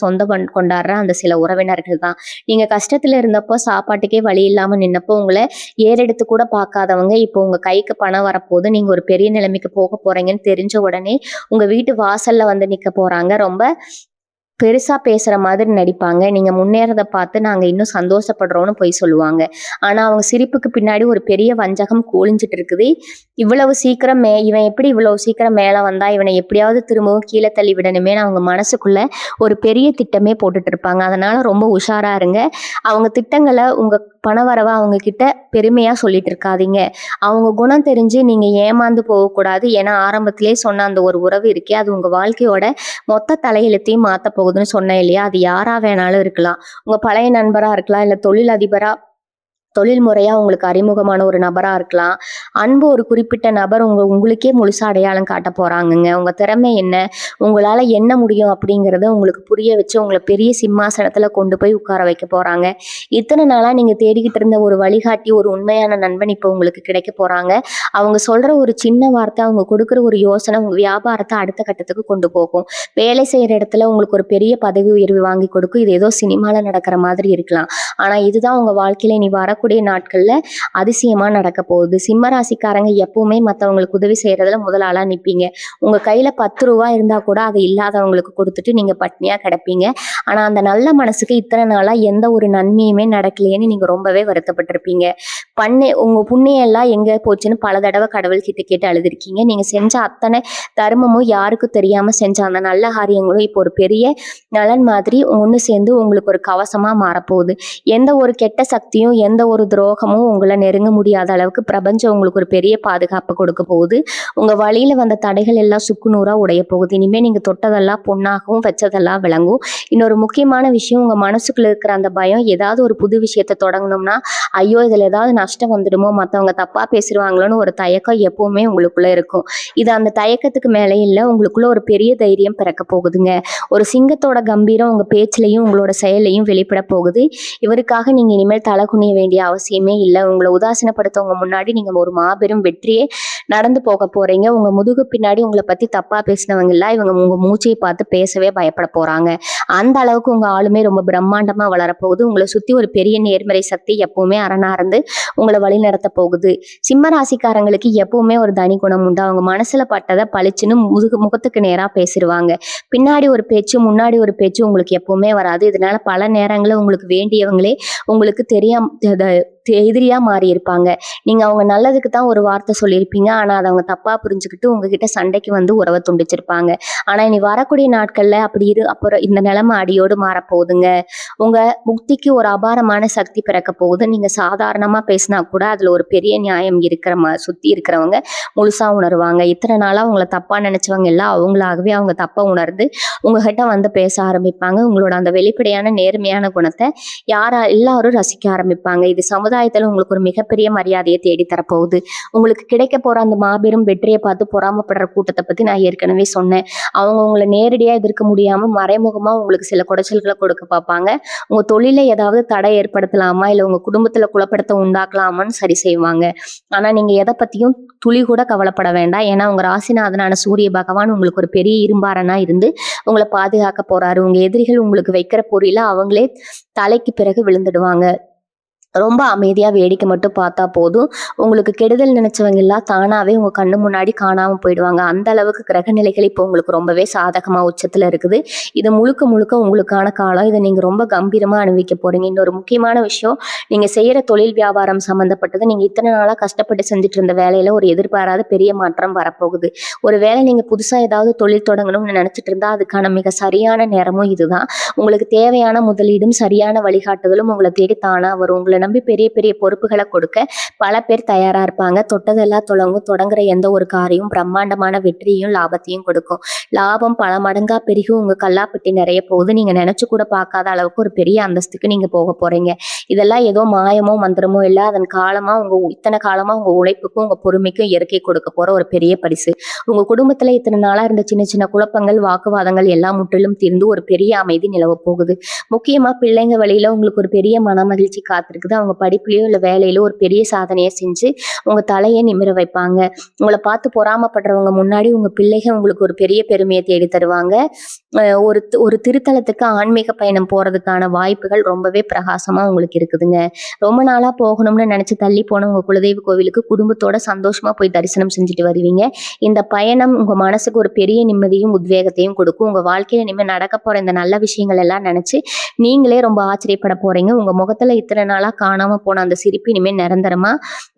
S1: கொண்டாடுற அந்த சில உறவினர்கள் தான். நீங்க கஷ்டத்துல இருந்தப்போ சாப்பாட்டுக்கே வழி இல்லாம நின்னப்போ உங்களை ஏறெடுத்து கூட பார்க்காதவங்க இப்போ உங்க கைக்கு பணம் வரப்போது. நீங்க ஒரு பெரிய நிலைமைக்கு போக போறீங்கன்னு தெரிஞ்ச உடனே உங்க வீட்டு வாசல்ல வந்து நிக்க போறாங்க. ரொம்ப பெருசா பேசுற மாதிரி நடிப்பாங்க. நீங்க முன்னேறத பார்த்து நாங்க இன்னும் சந்தோஷப்படுறோம்னு போய் சொல்லுவாங்க. ஆனா அவங்க சிரிப்புக்கு பின்னாடி ஒரு பெரிய வஞ்சகம் ஒளிஞ்சிட்டு இருக்குது. இவ்வளவு சீக்கிரம் இவன் எப்படி இவ்வளவு சீக்கிரம் மேல வந்தா, இவனை எப்படியாவது திரும்பவும் கீழே தள்ளி விடணுமேன்னு அவங்க மனசுக்குள்ள ஒரு பெரிய திட்டமே போட்டுட்டு இருப்பாங்க. அதனால ரொம்ப உஷாரா இருங்க. அவங்க திட்டங்களை உங்க பணவரவை அவங்க கிட்ட பெருமையா சொல்லிட்டு இருக்காதீங்க. அவங்க குணம் தெரிஞ்சு நீங்க ஏமாந்து போகக்கூடாது. ஏன்னா ஆரம்பத்திலே சொன்ன அந்த ஒரு உறவு இருக்கே, அது உங்க வாழ்க்கையோட மொத்த தலையெழுத்தையும் மாத்த போகுதுன்னு சொன்னேன் இல்லையா? அது யாரா வேணாலும் இருக்கலாம். உங்க பழைய நண்பரா இருக்கலாம், இல்ல தொழில் முறையா உங்களுக்கு அறிமுகமான ஒரு நபரா இருக்கலாம். அன்பு ஒரு குறிப்பிட்ட நபர் உங்களுக்கே முழுசா அடையாளம் காட்ட போறாங்கங்க. உங்க திறமை என்ன, உங்களால என்ன முடியும் அப்படிங்கறத உங்களுக்கு புரிய வச்சு உங்களை பெரிய சிம்மாசனத்துல கொண்டு போய் உட்கார வைக்க போறாங்க. இத்தனை நாளா நீங்க தேடிக்கிட்டு இருந்த ஒரு வழிகாட்டி, ஒரு உண்மையான நண்பன் இப்போ உங்களுக்கு கிடைக்க போறாங்க. அவங்க சொல்ற ஒரு சின்ன வார்த்தை, அவங்க கொடுக்குற ஒரு யோசனை உங்க வியாபாரத்தை அடுத்த கட்டத்துக்கு கொண்டு போகும். வேலை செய்யற இடத்துல உங்களுக்கு ஒரு பெரிய பதவி உயர்வு வாங்கி கொடுக்கும். இது ஏதோ சினிமால நடக்கிற மாதிரி இருக்கலாம். ஆனா இதுதான் உங்க வாழ்க்கையில நீ வரக்கூடிய நாட்கள்ல அதிசயமா நடக்க போகுது. சிம்ம ராசிக்காரங்க எப்பவுமே மத்தவங்களுக்கு உதவி செய்யறதுல முதல் ஆளா நிப்பீங்க. உங்க கையில 10 ரூபாய் இருந்தா கூட அதை இல்லாதவங்களுக்கு கொடுத்துட்டு நீங்க பட்னியா கிடப்பீங்க. ஆனா அந்த நல்ல மனசுக்கு இத்தனை நாளா எந்த ஒரு நன்மையுமே நடக்கலையேன்னு நீங்க ரொம்பவே வருத்தப்பட்டிருப்பீங்க. உங்க புண்ணியம் எல்லாம் எங்க போச்சுன்னு பல தடவை கடவுள் கிட்ட கேட்டு அழுதுருக்கீங்க. நீங்க செஞ்ச அத்தனை தர்மமும் யாருக்கும் தெரியாம செஞ்ச அந்த நல்ல காரியங்களும் இப்போ ஒரு பெரிய நலன் மாதிரி ஒன்று சேர்ந்து உங்களுக்கு ஒரு கவசமா மாறப்போகுது. எந்த ஒரு கெட்ட சக்தியும் எந்த ஒரு துரோகமும் உங்களை நெருங்க முடியாத அளவுக்கு பிரபஞ்சம் உங்களுக்கு ஒரு பெரிய பாதுகாப்பு கொடுக்க போகுது. உங்க வழியில வந்த தடைகள் எல்லாம் சுக்குநூறா உடைய போகுது. இனிமே நீங்க தொட்டதெல்லாம் பொண்ணாகவும் வச்சதெல்லாம் விளங்கும். இன்னொரு முக்கியமான விஷயம், உங்க மனசுக்குள்ள இருக்கிற அந்த பயம், ஏதாவது ஒரு புது விஷயத்தை தொடங்கணும்னா ஐயோ இதுல ஏதாவது நஷ்டம் வந்துடுமோ, மற்றவங்க தப்பா பேசிடுவாங்களோன்னு ஒரு தயக்கம் எப்பவுமே உங்களுக்குள்ள இருக்கும். இது அந்த தயக்கத்துக்கு மேலே இல்லை, உங்களுக்குள்ள ஒரு பெரிய தைரியம் பிறக்க போகுதுங்க. ஒரு சிங்கத்தோட கம்பீரம் உங்க பேச்சிலையும் உங்களோட செயலையும் வெளிப்பட போகுது. இவருக்காக நீங்க இனிமேல் தலை குனிய வேண்டிய அவசியமே இல்லை. உங்களை உதாசீனப்படுத்தவங்க முன்னாடி நீங்க ஒரு மாபெரும் வெற்றியே நடந்து போக போறீங்க. உங்க முதுகு பின்னாடி உங்களை பத்தி தப்பா பேசினவங்க எல்லாம் இவங்க உங்க மூச்சையை பார்த்து பேசவே பயப்பட போறாங்க. அந்த அளவுக்கு உங்க ஆளுமே ரொம்ப பிரம்மாண்டமா வளரப்போகுது. உங்களை சுத்தி ஒரு பெரிய நேர்மறை சக்தி எப்பவுமே அரணா இருந்து உங்களை வழி நடத்த போகுது. சிம்ம ராசிக்காரங்களுக்கு எப்பவுமே ஒரு தனி குணம் உண்டு. அவங்க மனசுல பட்டதை பளிச்சுன்னு முகத்துக்கு நேரா பேசிடுவாங்க. பின்னாடி ஒரு பேச்சு முன்னாடி ஒரு பேச்சு உங்களுக்கு எப்பவுமே வராது. இதனால பல நேரங்களில் உங்களுக்கு வேண்டியவங்களே உங்களுக்கு எதிரியா மாறி இருப்பாங்க. நீங்க அவங்க நல்லதுக்கு தான் ஒரு வார்த்தை சொல்லியிருப்பீங்க. ஆனா அதை அவங்க தப்பா புரிஞ்சுக்கிட்டு உங்ககிட்ட சண்டைக்கு வந்து உறவை துண்டிச்சிருப்பாங்க. ஆனா இனி வரக்கூடிய நாட்கள்ல அப்புறம் இந்த நிலைமை அடியோடு மாறப்போகுதுங்க. உங்க முக்திக்கு ஒரு அபாரமான சக்தி பிறக்க போகுது. நீங்க சாதாரணமா பேசினா கூட அதுல ஒரு பெரிய நியாயம் சுத்தி இருக்கிறவங்க முழுசா உணர்வாங்க. இத்தனை நாளா உங்களை தப்பா நினைச்சவங்க எல்லாம் அவங்களாகவே அவங்க தப்பா உணர்ந்து உங்ககிட்ட வந்து பேச ஆரம்பிப்பாங்க. உங்களோட அந்த வெளிப்படையான நேர்மையான குணத்தை எல்லாரும் ரசிக்க ஆரம்பிப்பாங்க. இது சமுதாயத்துல உங்களுக்கு ஒரு மிகப்பெரிய மரியாதையை தேடி தரப்போகுது. உங்களுக்கு கிடைக்க போற அந்த மாபெரும் வெற்றியை பார்த்து பொறாமப்படுற கூட்டத்தை பத்தி நான் ஏற்கனவே சொன்னேன். அவங்க உங்களை நேரடியா எதிர்க்க முடியாம மறைமுகமா உங்களுக்கு சில குடைச்சல்களை கொடுக்க பார்ப்பாங்க. உங்க தொழில ஏதாவது தடை ஏற்படுத்தலாமா, இல்ல உங்க குடும்பத்துல குழப்பத்தை உண்டாக்கலாமான்னு சரி செய்வாங்க. ஆனா நீங்க எதை பத்தியும் துளி கூட கவலைப்பட வேண்டாம். ஏன்னா உங்க ராசிநாதனான சூரிய பகவான் உங்களுக்கு ஒரு பெரிய இரும்பாரனா இருந்து உங்களை பாதுகாக்க போறாரு. உங்க எதிரிகள் உங்களுக்கு வைக்கிற பொறியில அவங்களே தலைக்கு பிறகு விழுந்துடுவாங்க. ரொம்ப அமைதியா வேடிக்கை மட்டும் பார்த்தா போதும். உங்களுக்கு கெடுதல் நினைச்சவங்க எல்லாம் தானாவே உங்க கண்ணு முன்னாடி காணாம போயிடுவாங்க. அந்த அளவுக்கு கிரக நிலைகள் இப்போ உங்களுக்கு ரொம்பவே சாதகமா உச்சத்துல இருக்குது. இது முழுக்க முழுக்க உங்களுக்கான காலம். இதை நீங்க ரொம்ப கம்பீரமா அனுபவிக்க போறீங்க. இன்னொரு முக்கியமான விஷயம், நீங்க செய்யற தொழில் வியாபாரம் சம்பந்தப்பட்டது நீங்க இத்தனை நாளா கஷ்டப்பட்டு செஞ்சுட்டு இருந்த வேலையில ஒரு எதிர்பாராத பெரிய மாற்றம் வரப்போகுது. ஒரு வேளை நீங்க புதுசா ஏதாவது தொழில் தொடங்கணும்னு நினைச்சிட்டு இருந்தா அதுக்கான மிக சரியான நேரமும் இதுதான். உங்களுக்கு தேவையான முதலீடும் சரியான வழிகாட்டுதலும் உங்களை தேடி தானா வரும். உங்களை நம்பி பெரிய பெரிய பொறுப்புகளை கொடுக்க பல பேர் தயாரா இருப்பாங்க. தொட்டதெல்லாம் தொடங்கும். தொடங்குற எந்த ஒரு காரியம் பிரம்மாண்டமான வெற்றியும் லாபத்தையும் கொடுக்கும். லாபம் பல மடங்கா பெருகி உங்க கல்லாப்பட்டி நிறைய போகுது. நீங்க நினைச்சு கூட பார்க்காத அளவுக்கு ஒரு பெரிய அந்தஸ்துக்கு நீங்க போக போறீங்க. இதெல்லாம் ஏதோ மாயமோ மந்திரமோ இல்ல, அதன் காலமா இத்தனை காலமா உங்க உழைப்புக்கும் உங்க பொறுமைக்கும் இயற்கை கொடுக்க போற ஒரு பெரிய பரிசு. உங்க குடும்பத்துல இத்தனை நாளா இருந்த சின்ன சின்ன குழப்பங்கள் வாக்குவாதங்கள் எல்லாம் முற்றிலும் தீர்ந்து ஒரு பெரிய அமைதி நிலவ போகுது. முக்கியமா பிள்ளைங்க வழியில உங்களுக்கு ஒரு பெரிய மன மகிழ்ச்சி காத்திருக்குது. அவங்க படிப்புலயோ இல்ல வேலையிலோ ஒரு பெரிய சாதனையை செஞ்சு உங்க தலையை நிமிர வைப்பாங்க. உங்களை பார்த்து பொறாமப்படுறவங்க முன்னாடி உங்க பிள்ளைகள் உங்களுக்கு ஒரு பெரிய பெருமையை தேடி தருவாங்க. ஒரு திருத்தலத்துக்கு ஆன்மீக பயணம் போறதுக்கான வாய்ப்புகள் ரொம்பவே பிரகாசமா உங்களுக்கு இருக்குதுங்க. ரொம்ப நாளா போகணும்னு நினைச்சு தள்ளி போன உங்க குலதெய்வ கோவிலுக்கு குடும்பத்தோட சந்தோஷமா போய் தரிசனம் செஞ்சுட்டு வருவீங்க. இந்த பயணம் உங்க மனசுக்கு ஒரு பெரிய நிம்மதியும் உத்வேகத்தையும் கொடுக்கும். உங்க வாழ்க்கையில இனிமே நடக்க போற இந்த நல்ல விஷயங்கள் எல்லாம் நினைச்சு நீங்களே ரொம்ப ஆச்சரியப்பட போறீங்க. உங்க முகத்துல இத்தனை நாளா காணாம போன அந்த சிரிப்பு இனிமே நிரந்தரமா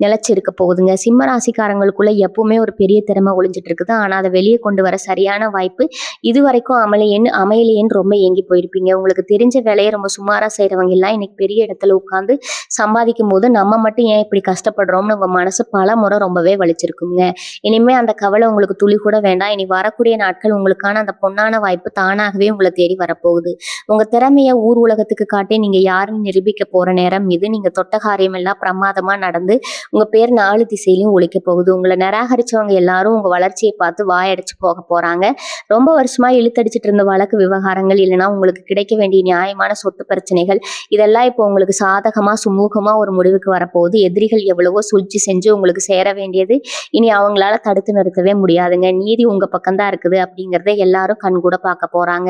S1: நிலைச்சிருக்க போகுதுங்க. சிம்ம ராசிக்காரங்களுக்குள்ள எப்பவுமே ஒரு பெரிய திறமை ஒளிஞ்சிட்டு இருக்குது. ஆனா அதை வெளியே கொண்டு வர சரியான வாய்ப்பு இது வரைக்கும் அமையலையேன்னு ரொம்ப ஏங்கி போயிருப்பீங்க. உங்களுக்கு தெரிஞ்ச வேலையை ரொம்ப சுமாரா செய்யறவங்க எல்லாம் இன்னைக்கு பெரிய இடத்துல உட்கார்ந்து சம்பாதிக்கும் போது நம்ம மட்டும் ஏன் இப்படி கஷ்டப்படுறோம்னு உங்க மனசு பல முறை ரொம்பவே வலிச்சிருக்குங்க. இனிமே அந்த கவலை உங்களுக்கு துளி கூட வேண்டாம். இனி வரக்கூடிய நாட்கள் உங்களுக்கான அந்த பொன்னான வாய்ப்பு தானாகவே உங்களை தேடி வரப்போகுது. உங்க திறமைய ஊர் உலகத்துக்கு காட்டி நீங்க யாருன்னு நிரூபிக்க போற நேரம் இது. நீங்க தொட்ட காரியம் எல்லாம் பிரமாதமா நடந்து உங்க பேர் 4 திசையிலும் ஒலிக்க போகுது. உங்களை நிராகரிச்சவங்க எல்லாரும் உங்க வளர்ச்சியை பார்த்து வாயடிச்சு போக போறாங்க. ரொம்ப வருஷமா இழுத்தடிச்சிட்டு இருந்த வழக்கு விவகாரங்கள் இல்லைன்னா உங்களுக்கு கிடைக்க வேண்டிய நியாயமான சொத்து பிரச்சனைகள் இதெல்லாம் இப்போ உங்களுக்கு சாதகமா சுமூகமா ஒரு முடிவுக்கு வரப்போகுது. எதிரிகள் எவ்வளவோ சூழ்ச்சி செஞ்சு உங்களுக்கு சேர வேண்டியது இனி அவங்களால தடுத்து நிறுத்தவே முடியாதுங்க. நீதி உங்க பக்கம்தான் இருக்குது அப்படிங்கறத எல்லாரும் கண்கூட பார்க்க போறாங்க.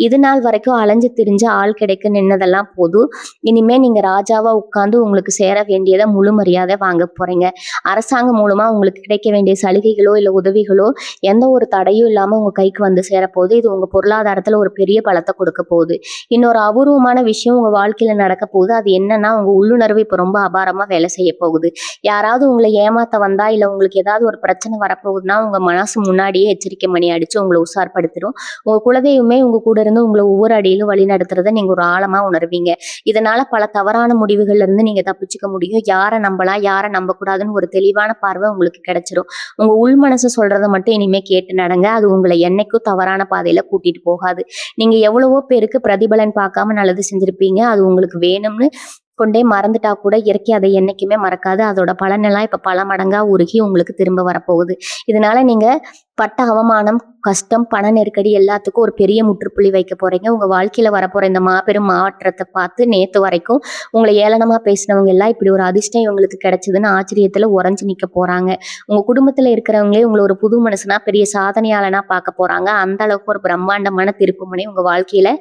S1: இது நாள் வரைக்கும் அலைஞ்சு திரிஞ்சு ஆள் கிடைக்க நின்னதெல்லாம் போதும். இனிமே நீங்க ராஜாவா உட்கார்ந்து உங்களுக்கு சேர வேண்டியதை முழு மரியாதை வாங்க போறீங்க. அரசாங்கம் மூலமா உங்களுக்கு கிடைக்க வேண்டிய சலுகைகளோ இல்ல உதவிகளோ எந்த ஒரு தடையும் இல்லாம உங்க கைக்கு வந்து சேரப்போகுது. இது உங்க பொருளாதாரத்துல ஒரு பெரிய பலத்தை கொடுக்க போகுது. இன்னொரு அபூர்வமான விஷயம் உங்க வாழ்க்கையில நடக்க போகுது. அது என்னன்னா உங்க உள்ளுணர்வு இப்ப ரொம்ப அபாரமா வேலை செய்ய போகுது. யாராவது உங்களை ஏமாத்த வந்தா இல்ல உங்களுக்கு ஏதாவது ஒரு பிரச்சனை வரப்போகுதுன்னா உங்க மனசு முன்னாடியே எச்சரிக்கை மணி அடிச்சு உங்களை உஷார்படுத்திடும். உங்க குலதெய்வமே உங்க கூட இருந்து உங்களை ஒவ்வொரு அடியிலும் வழி நடத்துறத நீங்க ஒரு ஆழமா உணர்வீங்க. இதனால பல தவறான முடிவுகள்ல இருந்து நீங்க தப்பிச்சுக்க முடியும். யாரை நம்பலாம் யாரை நம்பக்கூடாதுன்னு ஒரு தெளிவான பார்வை உங்களுக்கு கிடைச்சிரும். உங்க உள் மனசு சொல்றதை மட்டும் இனிமே கேட்டு நடங்க. அது உங்களை என்னைக்கும் தவறான பாதையில கூட்டிட்டு போகாது. நீங்க எவ்வளவோ பேருக்கு பிரதிபலன் பார்க்காம நல்லது செஞ்சிருப்பீங்க. அது உங்களுக்கு வேணும்னு கொண்டே மறந்துட்டா கூட இயற்கை அதை என்னைக்குமே மறக்காது. அதோட பலனெல்லாம் இப்ப பல மடங்கா உருகி உங்களுக்கு திரும்ப வரப்போகுது. இதனால நீங்க பட்ட அவமானம் கஷ்டம் பண நெருக்கடி எல்லாத்துக்கும் ஒரு பெரிய முற்றுப்புள்ளி வைக்க போறீங்க. உங்க வாழ்க்கையில வரப்போற இந்த மாபெரும் மாற்றத்தை பார்த்து நேத்து வரைக்கும் உங்களை ஏளனமா பேசினவங்க எல்லாம் இப்படி ஒரு அதிர்ஷ்டம் இவங்களுக்கு கிடைச்சதுன்னு ஆச்சரியத்துல உறைஞ்சு நிக்க போறாங்க. உங்க குடும்பத்துல இருக்கிறவங்களே உங்களை ஒரு புது மனுஷனா பெரிய சாதனையாளனா பார்க்க போறாங்க. அந்த அளவுக்கு ஒரு பிரம்மாண்டமான திருப்புமுனை உங்க வாழ்க்கையில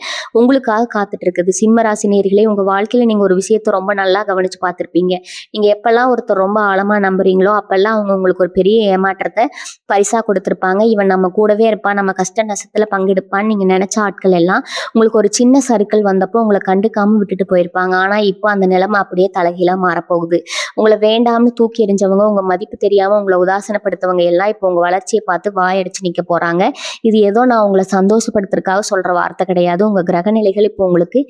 S1: உங்களுக்காக காத்துட்டு இருக்குது. சிம்ம ராசி நேயர்களே, உங்க வாழ்க்கையில நீங்க ஒரு விஷயத்த ரொம்ப நல்லா கவனிச்சு பார்த்திருப்பீங்க. நீங்க எப்பெல்லாம் ஒருத்தர் ரொம்ப ஆழமா நம்புறீங்களோ அப்பெல்லாம் அவங்க உங்களுக்கு ஒரு பெரிய ஏமாற்றத்தை பரிசா கொடுத்திருப்பாங்க. இவன் நம்ம கூடவே இருப்பான், நம்ம கஷ்ட நஷ்டத்துல பங்கெடுப்பான்னு நீங்க நினைச்ச ஆட்கள் எல்லாம் உங்களுக்கு ஒரு சின்ன சறுக்கல் வந்தப்போ உங்களை கண்டுக்காம விட்டுட்டு போயிருப்பாங்க. ஆனா இப்போ அந்த நிலைமை அப்படியே தலைகீழா மாறப்போகுது. உங்களை வேண்டாம்னு தூக்கி எறிஞ்சவங்க, உங்க மதிப்பு தெரியாம உங்களை உதாசனப்படுத்தவங்க எல்லாம் இப்போ உங்க வளர்ச்சியை பார்த்து வாயடிச்சு நிக்க போறாங்க. இது ஏதோ நான் உங்களை சந்தோஷப்படுத்துறதுக்காக சொல்ற வார்த்தை கிடையாது. உங்க கிரகநிலைகள் இப்போ உங்களுக்கு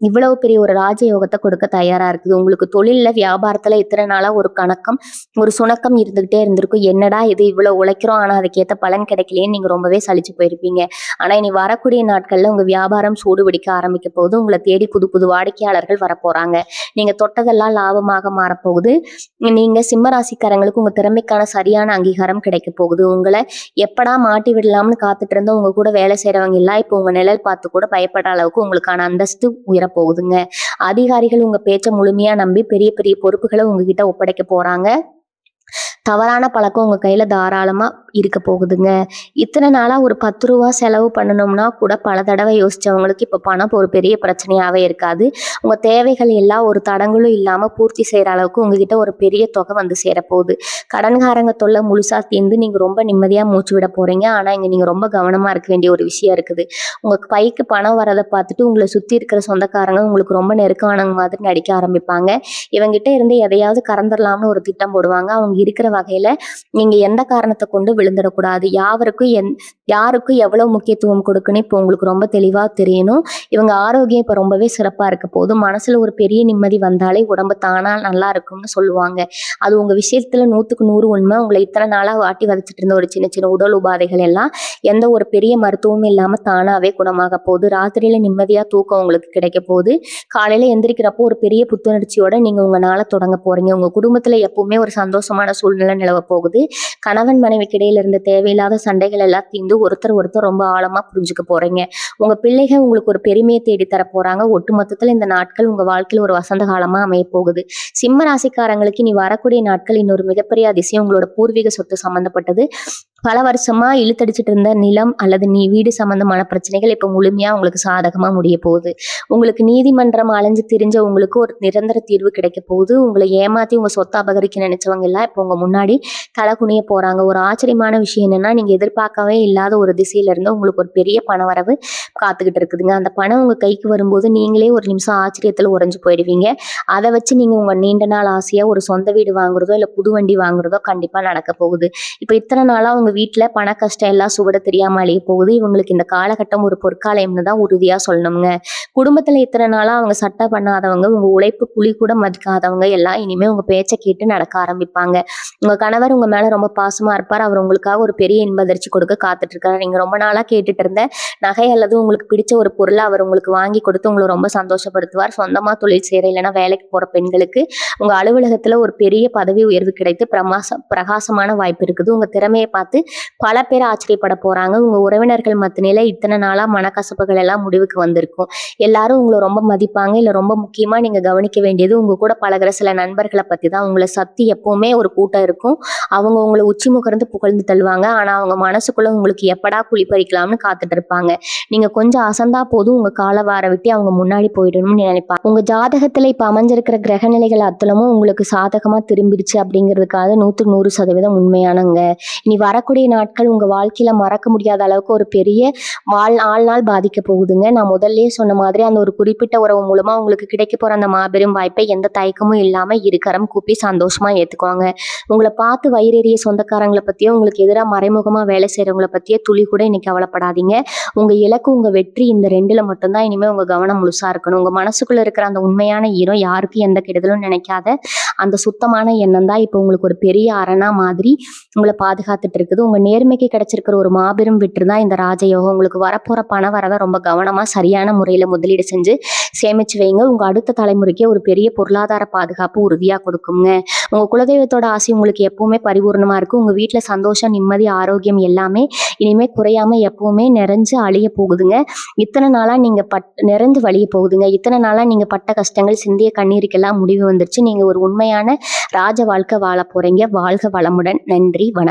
S1: இவ்வளவு பெரிய ஒரு ராஜயோகத்தை கொடுக்க தயாரா இருக்குது. உங்களுக்கு தொழில்ல வியாபாரத்துல இத்தனை நாளா ஒரு கணக்கம் ஒரு சுணக்கம் இருந்துகிட்டே இருந்திருக்கும். என்னடா இது இவ்வளவு உழைக்கிறோம் ஆனா அதுக்கேற்ற பலன் கிடைக்கலையேன்னு நீங்க ரொம்பவே சலிச்சு போயிருப்பீங்க. ஆனா இனி வரக்கூடிய நாட்கள்ல உங்க வியாபாரம் சூடு பிடிக்க ஆரம்பிக்க போகுது. உங்களை தேடி புது புது வாடிக்கையாளர்கள் வரப்போறாங்க. நீங்க தொட்டதெல்லாம் லாபமாக மாறப்போகுது. நீங்க சிம்ம ராசிக்காரங்களுக்கு உங்க திறமைக்கான சரியான அங்கீகாரம் கிடைக்க போகுது. உங்களை எப்படா மாட்டி விடலாம்னு காத்துட்டு இருந்த உங்க கூட வேலை செய்யறவங்க எல்லாம் இப்போ உங்க நிழல் பார்த்து கூட பயப்படுற அளவுக்கு உங்களுக்கான அந்தஸ்து உயரப்போகுதுங்க. அதிகாரிகள் உங்க பேச்ச முழுமையா நம்பி பெரிய பெரிய பொறுப்புகளை உங்ககிட்ட ஒப்படைக்க போறாங்க. தவறான பழக்கம் உங்க கையில தாராளமா இருக்க போகுதுங்க. இத்தனை நாளா ஒரு 10 ரூபா செலவு பண்ணணும்னா கூட பல தடவை யோசிச்சவங்களுக்கு இப்ப பணம் ஒரு பெரிய பிரச்சனையாவே இருக்காது. உங்க தேவைகள் எல்லாம் ஒரு தடங்களும் இல்லாம பூர்த்தி செய்யற அளவுக்கு உங்ககிட்ட ஒரு பெரிய தொகை வந்து சேரப்போகுது. கடன்காரங்க தொல்லை முழுசா தீர்ந்து நீங்க ரொம்ப நிம்மதியா மூச்சு விட போறீங்க. ஆனா இங்க நீங்க ரொம்ப கவனமா இருக்க வேண்டிய ஒரு விஷயம் இருக்குது. உங்க பைக்கு பணம் வரதை பார்த்துட்டு உங்களை சுத்தி இருக்கிற சொந்தக்காரங்க உங்களுக்கு ரொம்ப நெருக்கமானவங்க மாதிரி நடிக்க ஆரம்பிப்பாங்க. இவங்கிட்ட இருந்து எதையாவது கறந்துடலாம்னு ஒரு திட்டம் போடுவாங்க. அவங்க இருக்கிற வகையில நீங்க எந்த காரணத்தை கொண்டு விழுந்துடக்கூடாது. யாருக்கும் எவ்வளவு முக்கியத்துவம் கொடுக்கணும் இப்போ உங்களுக்கு ரொம்ப தெளிவா தெரியணும். இவங்க ஆரோக்கியம் இப்ப ரொம்பவே சிறப்பா இருக்க போது. மனசுல ஒரு பெரிய நிம்மதி வந்தாலே உடம்பு தானா நல்லா இருக்கும்னு சொல்லுவாங்க. அது உங்க விஷயத்துல 100க்கு 100 உண்மை. உங்களை இத்தனை நாளா வாட்டி வதச்சிட்டு இருந்த ஒரு சின்ன சின்ன உடல் உபாதைகள் எல்லாம் எந்த ஒரு பெரிய மருத்துவமும் இல்லாம தானாவே குணமாக போகுது. ராத்திரியில நிம்மதியா தூக்கம் உங்களுக்கு கிடைக்க போகுது. காலையில எந்திரிக்கிறப்போ ஒரு பெரிய புத்துணர்ச்சியோட நீங்க உங்க நாளை தொடங்க போறீங்க. உங்க குடும்பத்துல எப்பவுமே ஒரு சந்தோஷமான சூழ்நிலை நிலவ போகுது. கணவன் மனைவிக்கு இடையில இருந்த தேவையில்லாத சண்டைகள் எல்லாம் தீர்ந்து ஒருத்தர் ரொம்ப ஆழமா புரிஞ்சுக்க போறீங்க. உங்க பிள்ளைகள் உங்களுக்கு ஒரு பெருமையை தேடி தர போறாங்க. ஒட்டுமொத்தத்துல இந்த நாட்கள் உங்க வாழ்க்கையில ஒரு வசந்த காலமா அமைய போகுது. சிம்ம ராசிக்காரங்களுக்கு இனி வரக்கூடிய நாட்கள் இன்னொரு மிகப்பெரிய அதிசயம். உங்களோட பூர்வீக சொத்து சம்பந்தப்பட்டது. பல வருஷமா இழுத்தடிச்சிட்டு இருந்த நிலம் அல்லது வீடு சம்பந்தமான பிரச்சனைகள் இப்ப முழுமையா உங்களுக்கு சாதகமா முடிய போகுது. உங்களுக்கு நீதிமன்றம் அலைஞ்சு திரிஞ்ச உங்களுக்கு ஒரு நிரந்தர தீர்வு கிடைக்க போகுது. உங்களை ஏமாத்தி உங்க சொத்தை அபகரிக்க நினைச்சவங்க எல்லாம் இப்ப உங்க முன்னாடி தலை குனிய போறாங்க. ஒரு ஆச்சரியமான விஷயம் என்னன்னா, நீங்க எதிர்பார்க்கவே இல்லாத ஒரு திசையில இருந்து உங்களுக்கு ஒரு பெரிய பண வரவு காத்துக்கிட்டு இருக்குதுங்க. அந்த பணம் உங்க கைக்கு வரும்போது நீங்களே ஒரு நிமிஷம் ஆச்சரியத்துல உறைஞ்சு போயிடுவீங்க. அதை வச்சு நீங்க உங்க நீண்ட நாள் ஆசையா ஒரு சொந்த வீடு வாங்குறதோ இல்ல புது வண்டி வாங்குறதோ கண்டிப்பா நடக்க போகுது. இப்ப இத்தனை நாளா உங்க வீட்டுல பண கஷ்டம் எல்லாம் சுவட தெரியாம அழிய போகுது. இவங்களுக்கு இந்த காலகட்டம் ஒரு பொற்காலம்னு தான் உறுதியா சொல்லணுங்க. குடும்பத்துல இத்தனை நாளா அவங்க சட்டை பண்ணாதவங்க, உங்க உழைப்பு குழி கூட மதிக்காதவங்க எல்லாம் இனிமே உங்க பேச்சை கேட்டு நடக்க ஆரம்பிப்பாங்க. உங்க கணவர் உங்க மேல ரொம்ப பாசமா இருப்பார். அவர் உங்களுக்காக ஒரு பெரிய இன்ப அதிர்ச்சி கொடுக்க காத்துட்டு இருக்காரு. நீங்க ரொம்ப நாளா கேட்டுட்டு இருந்த நகை அல்லது உங்களுக்கு பிடிச்ச ஒரு பொருளை அவர் உங்களுக்கு வாங்கி கொடுத்து உங்களை ரொம்ப சந்தோஷப்படுத்துவார். சொந்தமா தொழில் செய்யற இல்லைன்னா வேலைக்கு போற பெண்களுக்கு உங்க அலுவலகத்துல ஒரு பெரிய பதவி உயர்வு கிடைத்து பிரகாசமான வாய்ப்பு இருக்குது. உங்க திறமையை பார்த்து பல பேர் ஆச்சரியப்பட போறாங்க. உங்க உறவினர்கள் மத்தியில இத்தனை நாளா மனக்கசப்புகள் எல்லாம் முடிவுக்கு வந்திருக்கும். எல்லாரும் உங்களை ரொம்ப மதிப்பாங்க. இல்ல ரொம்ப முக்கியமா நீங்க கவனிக்க வேண்டியது உங்க கூட பழகுற சில நண்பர்களை பத்தி தான். உங்களை சத்தி எப்பவுமே ஒரு கூட்டம் இருக்கும். அவங்க உங்களை உச்சி முகர்ந்து புகழ்ந்து தள்ளுவாங்க. ஆனா அவங்க மனசுக்குள்ள உங்களுக்கு எப்படா குழி பறிக்கலாம்னு காத்துட்டு இருப்பாங்க. நீங்க கொஞ்சம் அசந்தா போதும் உங்க காலை வார விட்டு அவங்க முன்னாடி போயிடணும்னு நினைப்பாங்க. உங்க ஜாதகத்துல இப்ப அமைஞ்சிருக்கிற கிரக நிலைகள் அத்தலமும் உங்களுக்கு சாதகமா திரும்பிடுச்சு அப்படிங்கிறதுக்காக 100% உண்மையானங்க. இனி வரக்கூடிய நாட்கள் உங்க வாழ்க்கையில மறக்க முடியாத அளவுக்கு ஒரு பெரிய வாழ்நாள் பாதிக்க போகுதுங்க. நான் முதல்லயே சொன்ன மாதிரி அந்த ஒரு குறிப்பிட்ட உறவு மூலமா உங்களுக்கு கிடைக்க போற அந்த மாபெரும் வாய்ப்பை எந்த தயக்கமும் இல்லாம இருக்கரம் கூப்பி சந்தோஷமா ஏத்துக்குவாங்க. உங்களை பார்த்து வயிறெறிய சொந்தக்காரங்களை பத்தியோ உங்களுக்கு எதிராக மறைமுகமா வேலை செய்யறவங்களை பத்தியோ துளி கூட இன்னைக்கு கவலைப்படாதீங்க. உங்க இலக்கு உங்க வெற்றி இந்த 2ல மட்டும்தான் இனிமே உங்க கவனம் முழுசா இருக்கணும். உங்க மனசுக்குள்ள இருக்கிற அந்த உண்மையான ஈரம், யாருக்கும் எந்த கெடுதலும் நினைக்காத அந்த சுத்தமான எண்ணம் தான் இப்போ உங்களுக்கு ஒரு பெரிய அரணா மாதிரி உங்களை பாதுகாத்துட்டு இருக்குது. உங்க நேர்மைக்கு கிடைச்சிருக்கிற ஒரு மாபெரும் வெற்றி தான் இந்த ராஜயோகம். உங்களுக்கு வரப்போற பண வரவை ரொம்ப கவனமா சரியான முறையில முதலீடு செஞ்சு சேமிச்சு வைங்க. உங்க அடுத்த தலைமுறைக்கு ஒரு பெரிய பொருளாதார பாதுகாப்பு உறுதியா கொடுக்குங்க. உங்க குலதெய்வத்தோட ஆசை உங்களுக்கு எப்பவுமே பரிபூர்ணமா இருக்கு. உங்க வீட்டுல சந்தோஷம், நிம்மதி, ஆரோக்கியம் எல்லாமே இனிமே குறையாம எப்பவுமே நிறைஞ்சு அழிய போகுதுங்க. இத்தனை நாளா நீங்க நிறைந்து வழிய போகுதுங்க. இத்தனை நாளா நீங்க பட்ட கஷ்டங்கள், சிந்திய கண்ணீருக்கெல்லாம் முடிவு வந்துருச்சு. நீங்க ஒரு உண்மையான ராஜ வாழ்க்கை வாழ போறீங்க. வாழ்க வளமுடன். நன்றி, வணக்கம்.